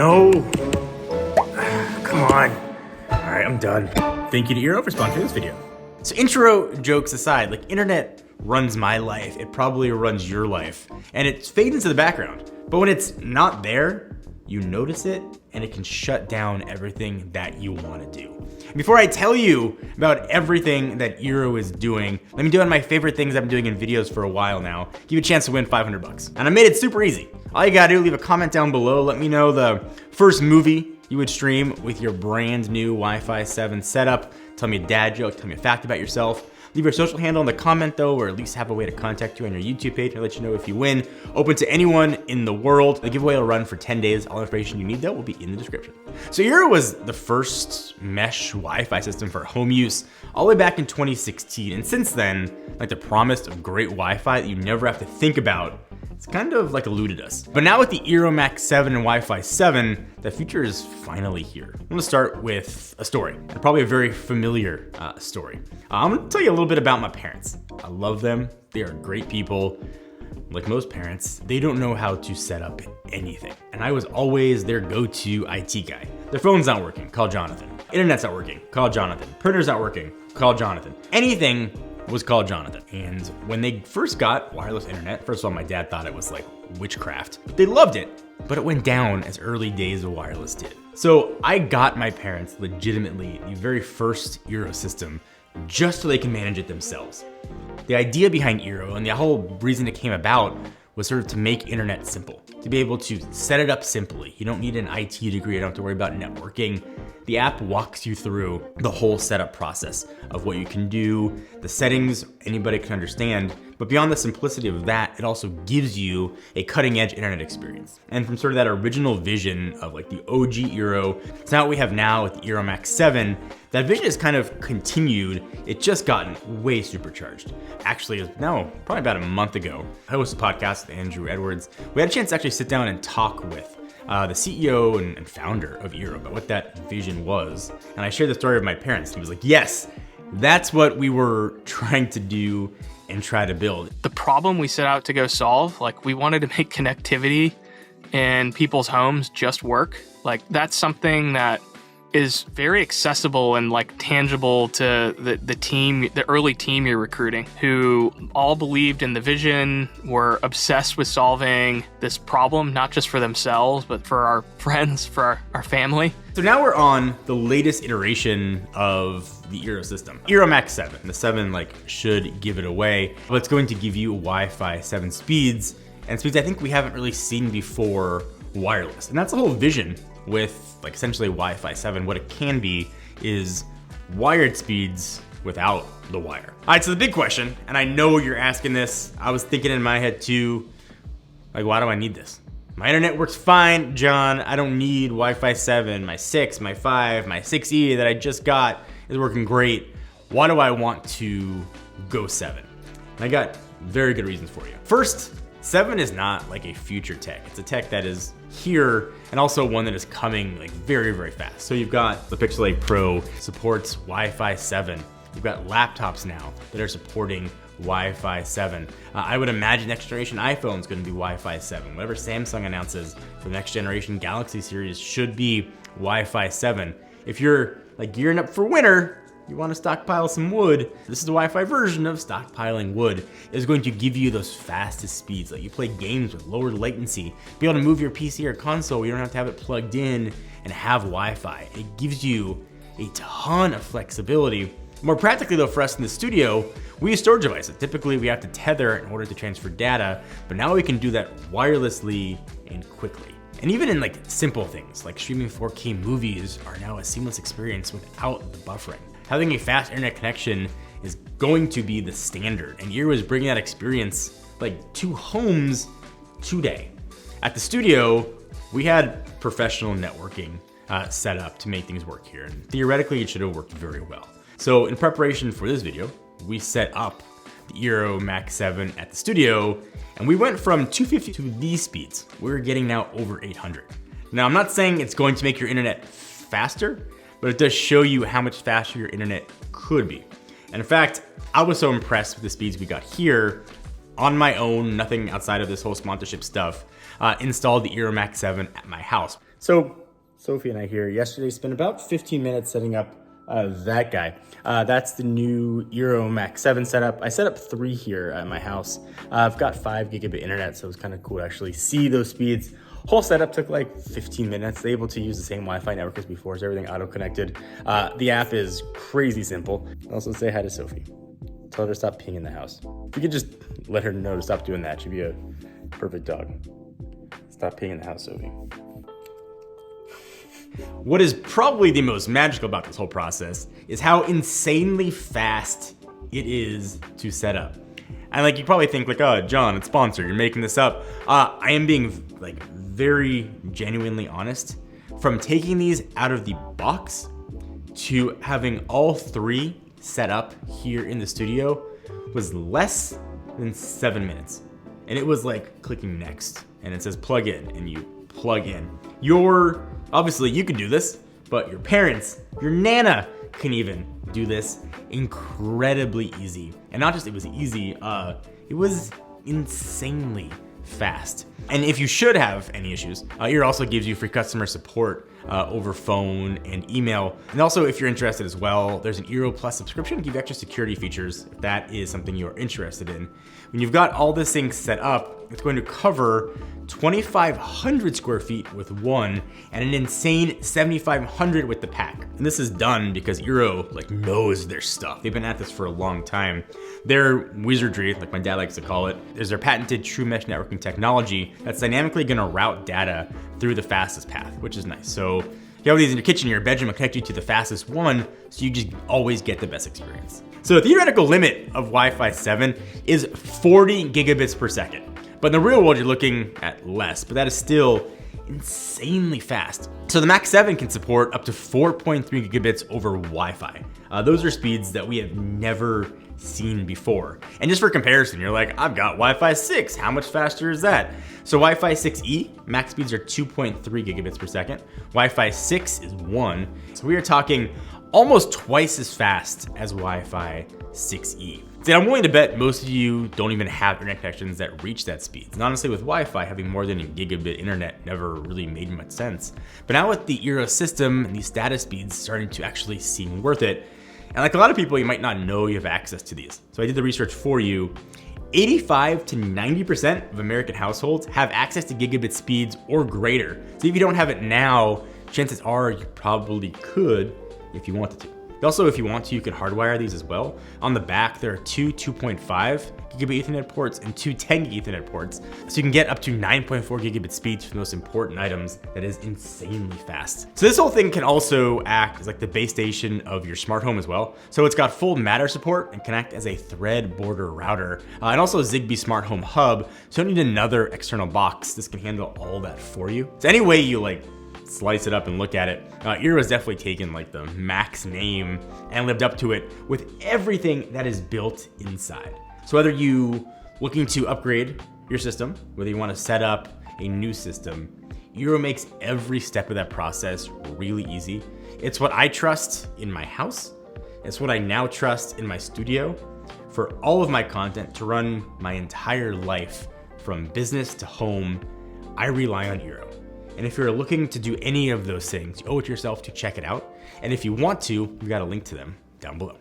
No. Come on. All right, I'm done. Thank you to eero for sponsoring this video. So intro jokes aside, like internet runs my life. It probably runs your life. And it fades into the background. But when it's not there, you notice it and it can shut down everything that you want to do. And before I tell you about everything that eero is doing, let me do one of my favorite things I've been doing in videos for a while now. Give you a chance to win 500 bucks. And I made it super easy. All you gotta do, leave a comment down below. Let me know the first movie you would stream with your brand new Wi-Fi 7 setup. Tell me a dad joke, tell me a fact about yourself. Leave your social handle in the comment though, or at least have a way to contact you on your YouTube page and let you know if you win. Open to anyone in the world. The giveaway will run for 10 days. All information you need though will be in the description. So eero was the first mesh Wi-Fi system for home use all the way back in 2016. And since then, like the promise of great Wi-Fi that you never have to think about, it's kind of like eluded us. But now with the eero Max 7 and Wi-Fi 7, the future is finally here. I'm gonna start with a story, and probably a very familiar story. I'm gonna tell you a little bit about my parents. I love them, they are great people. Like most parents, they don't know how to set up anything. And I was always their go-to IT guy. Their phone's not working, call Jonathan. Internet's not working, call Jonathan. Printer's not working, call Jonathan. Anything was called Jonathan. And when they first got wireless internet, first of all, my dad thought it was like witchcraft, but they loved it. But it went down as early days of wireless did. So I got my parents legitimately the very first eero system just so they can manage it themselves. The idea behind eero and the whole reason it came about was sort of to make internet simple, to be able to set it up simply. You don't need an IT degree, you don't have to worry about networking. The app walks you through the whole setup process of what you can do, the settings anybody can understand, but beyond the simplicity of that, it also gives you a cutting edge internet experience. And from sort of that original vision of like the OG eero to now what we have now with the eero Max 7, that vision has kind of continued. It's just gotten way supercharged. Actually, it's now probably about a month ago, I hosted a podcast with Andrew Edwards. We had a chance to actually sit down and talk with the CEO and founder of eero about what that vision was. And I shared the story of my parents. He was like, yes, that's what we were trying to do and try to build. The problem we set out to go solve, like we wanted to make connectivity in people's homes just work. Like that's something that is very accessible and like tangible to the team, the early team you're recruiting, who all believed in the vision, were obsessed with solving this problem, not just for themselves, but for our friends, for our family. So now we're on the latest iteration of the eero system. eero Max 7, the 7 like should give it away, but it's going to give you Wi-Fi 7 speeds, and speeds I think we haven't really seen before wireless. And that's the whole vision with like essentially Wi-Fi 7. What it can be is wired speeds without the wire. All right, so the big question, and I know you're asking this, I was thinking in my head too, like why do I need this? My internet works fine, John. I don't need Wi-Fi 7. My 6, my 5, my 6E that I just got is working great. Why do I want to go 7? And I got very good reasons for you. First, 7 is not like a future tech. It's a tech that is here and also one that is coming like very, very fast. So you've got the Pixel 8 Pro supports Wi-Fi 7. You've got laptops now that are supporting Wi-Fi 7. I would imagine next generation iPhone is going to be Wi-Fi 7. Whatever Samsung announces for the next generation Galaxy series should be Wi-Fi 7. If you're like gearing up for winter, you want to stockpile some wood, this is the Wi-Fi version of stockpiling wood. It's going to give you those fastest speeds. Like you play games with lower latency, be able to move your PC or console, you don't have to have it plugged in and have Wi-Fi. It gives you a ton of flexibility. More practically though, for us in the studio, we use storage devices. Typically we have to tether in order to transfer data, but now we can do that wirelessly and quickly. And even in like simple things like streaming 4K movies are now a seamless experience without the buffering. Having a fast internet connection is going to be the standard, and eero is bringing that experience like to homes today. At the studio, we had professional networking set up to make things work here, and theoretically it should have worked very well. So in preparation for this video, we set up the eero Max 7 at the studio, and we went from 250 to these speeds. We're getting now over 800. Now I'm not saying it's going to make your internet faster, but it does show you how much faster your internet could be. And in fact, I was so impressed with the speeds we got here on my own, nothing outside of this whole sponsorship stuff, installed the eero Max 7 at my house. So Sophie and I here yesterday spent about 15 minutes setting up that guy. That's the new eero Max 7 setup. I set up 3 here at my house. I've got 5 gigabit internet, so it was kind of cool to actually see those speeds. Whole setup took like 15 minutes. They're able to use the same Wi-Fi network as before, so everything auto-connected. The app is crazy simple. Also say hi to Sophie. Tell her to stop peeing in the house. If you could just let her know to stop doing that, she'd be a perfect dog. Stop peeing in the house, Sophie. What is probably the most magical about this whole process is how insanely fast it is to set up. And like, you probably think like, oh, John, it's sponsored, you're making this up. I am being like very genuinely honest. From taking these out of the box to having all 3 set up here in the studio was less than 7 minutes. And it was like clicking next and it says plug in and you plug in. Obviously you can do this, but your parents, your Nana can even do this incredibly easy. And not just it was easy, it was insanely fast. And if you should have any issues, eero also gives you free customer support over phone and email. And also, if you're interested as well, there's an eero Plus subscription to give you extra security features if that is something you're interested in. When you've got all this thing set up, it's going to cover 2,500 square feet with one and an insane 7,500 with the pack. And this is done because eero like knows their stuff. They've been at this for a long time. Their wizardry, like my dad likes to call it, is their patented true mesh networking technology that's dynamically gonna route data through the fastest path, which is nice. So you have these in your kitchen, your bedroom will connect you to the fastest one, so you just always get the best experience. So the theoretical limit of Wi-Fi 7 is 40 gigabits per second. But in the real world, you're looking at less, but that is still insanely fast. So the Max 7 can support up to 4.3 gigabits over Wi-Fi. Those are speeds that we have never seen before. And just for comparison, you're like, I've got Wi-Fi 6, how much faster is that? So Wi-Fi 6E, max speeds are 2.3 gigabits per second. Wi-Fi 6 is 1. So we are talking almost twice as fast as Wi-Fi 6E. See, I'm willing to bet most of you don't even have internet connections that reach that speed. And honestly, with Wi-Fi, having more than a gigabit internet never really made much sense. But now with the eero system and these data speeds starting to actually seem worth it, and like a lot of people, you might not know you have access to these. So I did the research for you. 85 to 90% of American households have access to gigabit speeds or greater. So if you don't have it now, chances are you probably could if you wanted to. Also, if you want to, you can hardwire these as well. On the back, there are 2 2.5 gigabit Ethernet ports and 2 10 gig Ethernet ports. So you can get up to 9.4 gigabit speeds for the most important items. That is insanely fast. So this whole thing can also act as like the base station of your smart home as well. So it's got full Matter support and can act as a thread border router and also a Zigbee smart home hub. So you don't need another external box. This can handle all that for you. So any way you like slice it up and look at it, eero has definitely taken like the Max name and lived up to it with everything that is built inside. So whether you looking to upgrade your system, whether you want to set up a new system, eero makes every step of that process really easy. It's what I trust in my house. It's what I now trust in my studio for all of my content to run my entire life from business to home. I rely on eero. And if you're looking to do any of those things, you owe it to yourself to check it out. And if you want to, we've got a link to them down below.